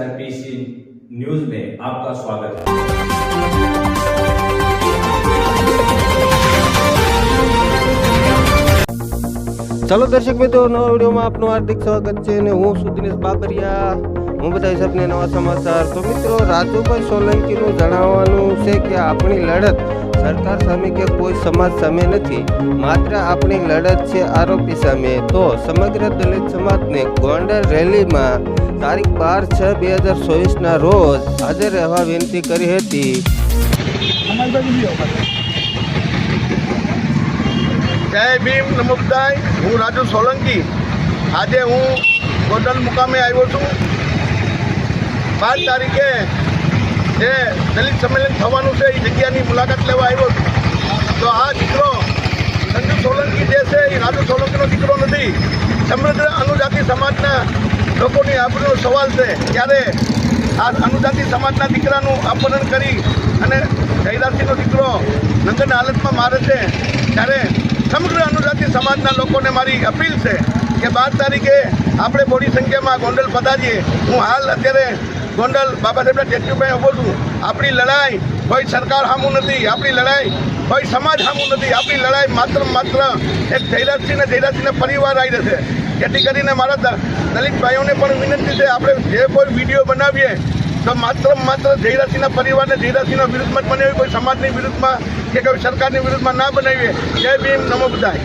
SRPC news में आपका स्वागत है। चलो दर्शक मित्रों, नवा वीडियो में आपનું हार्दिक સ્વાગત છે અને હું છું દિનેશ બાબરિયા। હું બતાવીશ આપને નવા સમાચાર। તો મિત્રો, રાજુભાઈ સોલંકીનું જણાવવાનું છે કે આપણી લડત સરકાર સામે કે કોઈ સમાજ સામે નથી, માત્ર આપણી લડત છે આરોપી સામે। તો સમગ્ર દલિત સમાજને ગોંડલ રેલીમાં તારીખ 12/6/2024 ના રોજ હાજર રહેવા વિનંતી કરી હતી। જય ભીમ, નમો બુદ્ધાય। હું રાજુ સોલંકી આજે હું ગોંડલ મુકામે આવ્યો છું। 12 તારીખે જે દલિત સંમેલન થવાનું છે એ જગ્યાની મુલાકાત લેવા આવ્યો છું। તો આ દીકરો સંજુ સોલંકી જે છે એ રાજુ સોલંકીનો દીકરો નથી, સમૃદ્ધ અનુજાતિ સમાજના લોકોની આબરૂનો સવાલ છે। ત્યારે આ અનુજાતિ સમાજના દીકરાનું અપહરણ કરી અને જયરાજસિંહનો દીકરો નંગન હાલતમાં મારે છે, ત્યારે સમગ્ર અનુજાતિ સમાજના લોકોને મારી અપીલ છે કે 12 તારીખે આપણે મોટી સંખ્યામાં ગોંડલ પધારીએ। હું હાલ અત્યારે ગોંડલ બાબા સાહેબના સ્ટેચ્યુ પાસે ઊભો છું। આપણી લડાઈ કોઈ સરકાર સામું નથી, આપણી લડાઈ કોઈ સમાજ સામું નથી, આપણી લડાઈ માત્ર એક જયરાજસિંહના પરિવાર આવી રહેશે। જેથી કરીને મારા દલિત ભાઈઓને પણ વિનંતી છે, આપણે જે કોઈ વિડીયો બનાવીએ તો માત્ર જયરાજસિંહના પરિવારને જયરાજસિંહના વિરુદ્ધમાં જ બનાવીએ, કોઈ સમાજની વિરુદ્ધમાં કે કોઈ સરકારની વિરુદ્ધમાં ના બનાવીએ। જય ભીમ, નમો બુદ્ધાય।